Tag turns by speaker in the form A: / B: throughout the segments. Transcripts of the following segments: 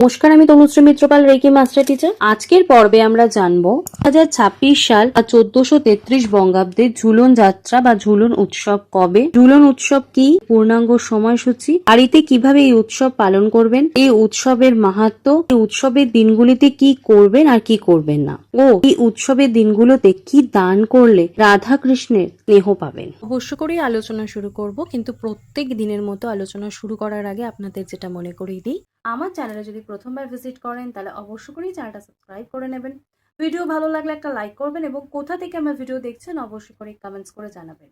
A: নমস্কার, আমি Tanushree Mitrapal, reiki master teacher. আজকের পর্বে আমরা জানবো 2026 সাল বা 1433 বঙ্গাব্দে ঝুলন যাত্রা বা ঝুলন উৎসব কবে, ঝুলন উৎসব কি, পূর্ণাঙ্গ সময়সূচি, বাড়িতে কিভাবে এই উৎসব পালন করবেন, এই উৎসবের মাহাত্ম্য, এই উৎসবের দিনগুলিতে কি করবেন আর কি করবেন না, ও এই উৎসবের দিনগুলোতে কি দান করলে রাধা কৃষ্ণের স্নেহ পাবেন। অবশ্য করেই আলোচনা শুরু করব, কিন্তু প্রত্যেক দিনের মতো আলোচনা শুরু করার আগে আপনাদের যেটা মনে করিয়ে দিই, আমার চ্যানেলে যদি প্রথমবার ভিজিট করেন তাহলে অবশ্যই করেই চ্যানেলটা সাবস্ক্রাইব করে নেবেন। ভিডিও ভালো লাগলে একটা লাইক করবেন এবং কোথা থেকে আমার ভিডিও দেখছেন অবশ্যই করে কমেন্টস করে জানাবেন।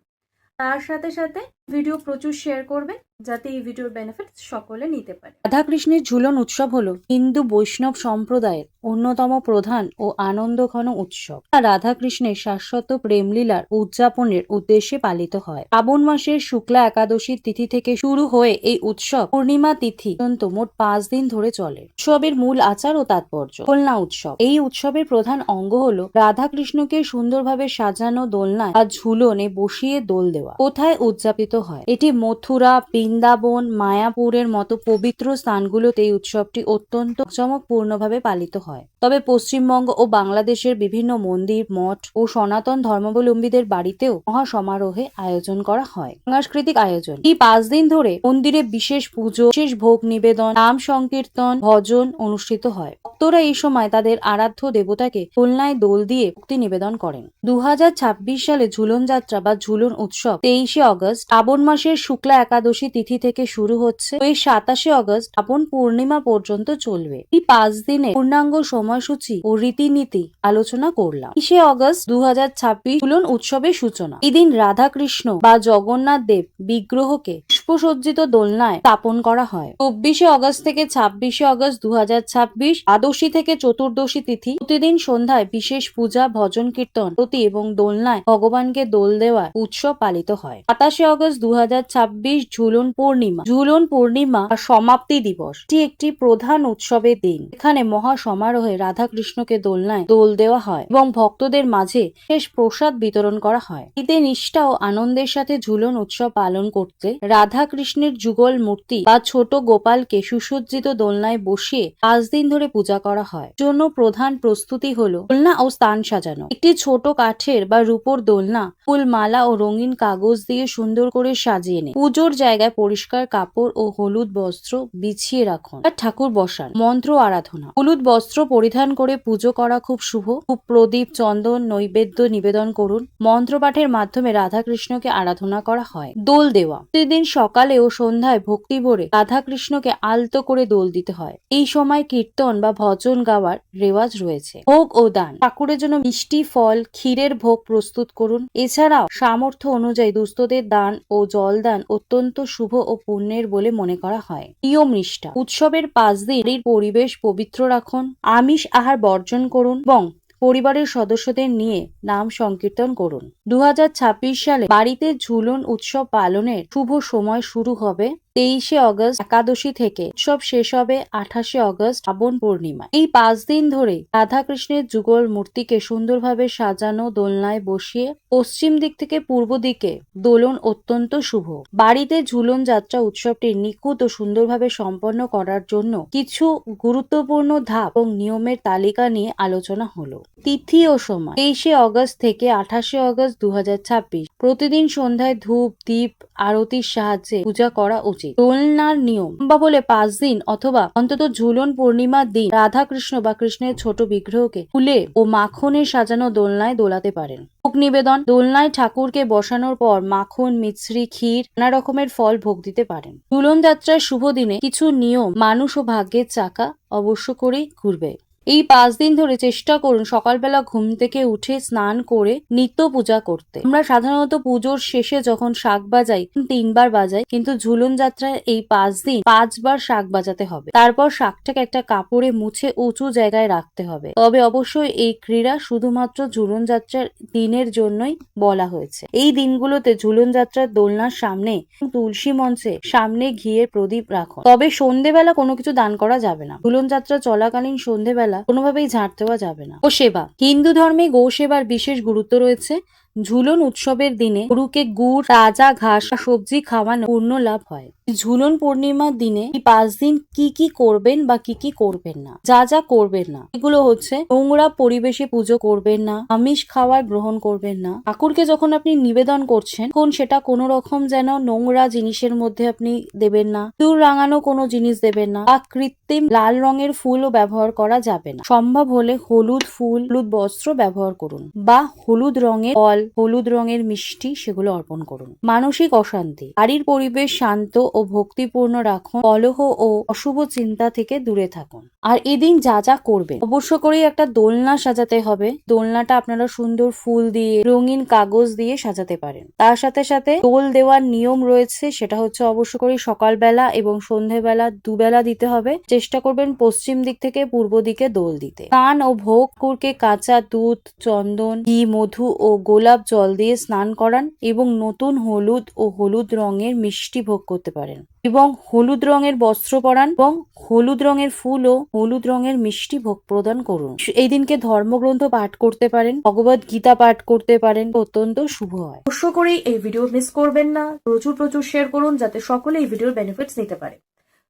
A: তার সাথে সাথে ভিডিও প্রচুর শেয়ার করবেন যাতে এই ভিডিওর বেনিফিট সকলে নিতে পারে। রাধাকৃষ্ণের ঝুলন উৎসব হলো হিন্দু বৈষ্ণব সম্প্রদায়ের অন্যতম প্রধান ও আনন্দঘন উৎসব। রাধাকৃষ্ণের শাশ্বত প্রেমলীলার উদযাপনের উদ্দেশ্যে পালিত হয়। শ্রাবণ মাসের শুক্লা একাদশীর তিথি থেকে শুরু হয়ে এই উৎসব পূর্ণিমা তিথি পর্যন্ত মোট 5 দিন ধরে চলে। উৎসবের মূল আচার ও তাৎপর্য। দোলনা উৎসব। এই উৎসবের প্রধান অঙ্গ হলো রাধাকৃষ্ণকে সুন্দরভাবে সাজানো দোলনায় বা ঝুলনে বসিয়ে দোল দেওয়া। কোথায় উদযাপিত হয়? এটি মথুরা, বৃন্দাবন, মায়াপুরের মতো পবিত্র স্থানগুলোতে এই উৎসবটি অত্যন্ত চমকপূর্ণভাবে পালিত হয়। তবে পশ্চিমবঙ্গ ও বাংলাদেশের বিভিন্ন মন্দির, মঠ ও সনাতন ধর্মাবলম্বীদের বাড়িতেও মহা সমারোহে আয়োজন করা হয়। সাংস্কৃতিক আয়োজন। এই 5 দিন ধরে মন্দিরে বিশেষ পুজো, বিশেষ ভোগ নিবেদন, নাম সংকীর্তন, ভজন অনুষ্ঠিত হয়। ভক্তরা এই সময় তাদের আরাধ্য দেবতাকে দোলনায় দোল দিয়ে ভক্তি নিবেদন করেন। 2026 সালে ঝুলন যাত্রা বা ঝুলন উৎসব 23শে অগস্ট শ্রাবণ মাসের শুক্লা একাদশী তিথি থেকে শুরু হচ্ছে। এই 27শে অগস্ট শ্রাবণ পূর্ণিমা পর্যন্ত চলবে। এই 5 দিনে পূর্ণাঙ্গ সময়সূচি ও রীতিনীতি আলোচনা করলাম। 23শে অগস্ট 2026 ঝুলন উৎসবের সূচনা। এদিন রাধাকৃষ্ণ বা জগন্নাথ দেব বিগ্রহকে পুষ্পসজ্জিত দোলনায় স্থাপন করা হয়। 24শে অগস্ট থেকে 26শে অগস্ট 2026 দ্বাদশী থেকে চতুর্দশী তিথি প্রতিদিন সন্ধ্যায় বিশেষ পূজা, ভজন কীর্তন, আরতি এবং দোলনায় ভগবানকে দোল দেওয়ার উৎসব পালিত হয়। 27শে অগস্ট 2026 ঝুলন পূর্ণিমা। ঝুলন পূর্ণিমা বা সমাপ্তি দিবস এটি একটি প্রধান উৎসবের দিন। এখানে মহা সমারোহে রাধাকৃষ্ণকে দোলনায় দোল দেওয়া হয় এবং ভক্তদের মাঝে বিশেষ প্রসাদ বিতরণ করা হয়। ঈদে নিষ্ঠা ও আনন্দের সাথে ঝুলন উৎসব পালন করতে রাধাকৃষ্ণের যুগল মূর্তি বা ছোট গোপালকে সুসজ্জিত দোলনায় বসিয়ে 5 দিন ধরে পূজা করা হয়। জন্য প্রধান প্রস্তুতি হলো দোলনা ও স্থান সাজানো। একটি ছোট কাঠের বা রূপোর দোলনা ফুল, মালা ও রঙিন কাগজ দিয়ে সুন্দর করে সাজিয়ে নিন। পুজোর জায়গায় পরিষ্কার কাপড় ও হলুদ বস্ত্র বিছিয়ে রাখুন। আর ঠাকুর বসান। মন্ত্র আরাধনা। হলুদ বস্ত্র পরিধান করে পুজো করা খুব শুভ। খুব প্রদীপ, চন্দন, নৈবেদ্য নিবেদন করুন। মন্ত্রপাঠের মাধ্যমে রাধাকৃষ্ণকে আরাধনা করা হয়। দোল দেওয়া। প্রতিদিন সকালে ও সন্ধ্যায় ভক্তি ভরে রাধাকৃষ্ণকে আলতো করে দোল দিতে হয়। এই সময় কীর্তন বা ভজন গাওয়ার রেওয়াজ রয়েছে। ভোগ ও দান। ঠাকুরের জন্য মিষ্টি, ফল, ক্ষীরের ভোগ প্রস্তুত করুন। এছাড়াও সামর্থ্য অনুযায়ী দুস্থদের দান ও জল দান অত্যন্ত শুভ ও পুণ্যের বলে মনে করা হয়। নিয়ম নিষ্ঠা। উৎসবের 5 দিন পরিবেশ পবিত্র রাখুন। আমিষ আহার বর্জন করুন এবং পরিবারের সদস্যদের নিয়ে নাম সংকীর্তন করুন। 2026 সালে বাড়িতে ঝুলন উৎসব পালনের শুভ সময় শুরু হবে 23শে অগস্ট একাদশী থেকে। উৎসব শেষ হবে 28শে অগস্ট শ্রাবণ পূর্ণিমা। এই 5 দিন ধরে রাধাকৃষ্ণের যুগল মূর্তিকে সুন্দরভাবে সাজানো দোলনায় বসিয়ে পশ্চিম দিক থেকে পূর্ব দিকে দোলন অত্যন্ত শুভ। বাড়িতে ঝুলন যাত্রা উৎসবটি নিখুঁত ও সুন্দরভাবে সম্পন্ন করার জন্য কিছু গুরুত্বপূর্ণ ধাপ এবং নিয়মের তালিকা নিয়ে আলোচনা হলো। তিথি ও সময়। 23শে অগস্ট থেকে 28শে অগস্ট 2026 প্রতিদিন সন্ধ্যায় ধূপ, দীপ, আরতির সাহায্যে পূজা করা উচিত। দোলনার নিয়ম বা বলে 5 দিন অথবা অন্তত ঝুলন পূর্ণিমার দিন রাধাকৃষ্ণ বা কৃষ্ণের ছোট বিগ্রহকে ফুলে ও মাখনে সাজানো দোলনায় দোলাতে পারেন। ভোগ নিবেদন। দোলনায় ঠাকুরকে বসানোর পর মাখন, মিছরি, ক্ষীর, নানা রকমের ফল ভোগ দিতে পারেন। ঝুলন যাত্রার শুভ দিনে কিছু নিয়ম। মানুষ ও ভাগ্যের চাকা অবশ্য করেই ঘুরবে। এই 5 দিন ধরে চেষ্টা করুন সকালবেলা ঘুম থেকে উঠে স্নান করে নিত্য পূজা করতে। আমরা সাধারণত পুজোর শেষে যখন শাঁখ বাজাই 3 বার বাজাই, কিন্তু ঝুলন যাত্রায় এই 5 দিন 5 বার শাঁখ বাজাতে হবে। তারপর শাঁখটাকে একটা কাপড়ে মুছে উঁচু জায়গায় রাখতে হবে। তবে অবশ্যই এই ক্রীড়া শুধুমাত্র ঝুলন যাত্রার দিনের জন্যই বলা হয়েছে। এই দিনগুলোতে ঝুলন যাত্রার দোলনার সামনে তুলসী মঞ্চে সামনে ঘিয়ের প্রদীপ রাখুন। তবে সন্ধেবেলা কোনো কিছু দান করা যাবে না। ঝুলন যাত্রা চলাকালীন সন্ধেবেলা কোনোভাবেই ঝাঁট দেওয়া যাবে না। ও সেবা। হিন্দু ধর্মে গো সেবার বিশেষ গুরুত্ব রয়েছে। ঝুলন উৎসবের দিনে গরুকে গুড়, তাজা ঘাস বা সবজি খাওয়ানো পূর্ণ লাভ হয়। ঝুলন পূর্ণিমার দিনে এই 5 দিন কি কি করবেন বা কি কি করবেন না, যা যা করবেন না এগুলো হচ্ছে: নোংরা পরিবেশে পুজো করবেন না, আমিষ খাবার গ্রহণ করবেন না, ঠাকুরকে যখন আপনি নিবেদন করছেন তখন সেটা কোনো রকম যেন নোংরা জিনিসের মধ্যে আপনি দেবেন না, চুল রাঙানো কোনো জিনিস দেবেন না, বা কৃত্রিম লাল রঙের ফুলও ব্যবহার করা যাবে না। সম্ভব হলে হলুদ ফুল, হলুদ বস্ত্র ব্যবহার করুন, বা হলুদ রঙের ফল, হলুদ রঙের মিষ্টি সেগুলো অর্পণ করুন। মানসিক অশান্তি, বাড়ির পরিবেশ শান্ত ও ভক্তিপূর্ণ রাখুন, কলহ ও অশুভ চিন্তা থেকে দূরে থাকুন। আর এদিন যা যা করবেন, অবশ্য করেই একটা দোলনা সাজাতে হবে। দোলনাটা আপনারা সুন্দর ফুল দিয়ে, রঙিন কাগজ দিয়ে সাজাতে পারেন। তার সাথে সাথে দোল দেওয়ার নিয়ম রয়েছে, সেটা হচ্ছে অবশ্য করেই সকালবেলা এবং সন্ধেবেলা দুবেলা দিতে হবে। চেষ্টা করবেন পশ্চিম দিক থেকে পূর্ব দিকে দোল দিতে। স্নান ও ভোগ, ঠাকুরকে কাঁচা দুধ, চন্দন, ঘি, মধু ও গোলাপ জল দিয়ে স্নান করান এবং নতুন হলুদ ও হলুদ রঙের মিষ্টি ভোগ করতে পারেন, এবং হলুদ রঙের বস্ত্র পরান এবং হলুদ রঙের ফুল ও হলুদ রঙের মিষ্টি ভোগ প্রদান করুন। এই দিনকে ধর্মগ্রন্থ পাঠ করতে পারেন, ভগবত গীতা পাঠ করতে পারেন, অত্যন্ত শুভ হয়। অবশ্য করেই এই ভিডিও মিস করবেন না, প্রচুর প্রচুর শেয়ার করুন যাতে সকলে এই ভিডিওর বেনিফিটস নিতে পারে।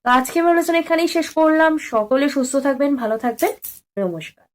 A: তো আজকে আমি আলোচনা এখানেই শেষ করলাম। সকলে সুস্থ থাকবেন, ভালো থাকবেন, নমস্কার।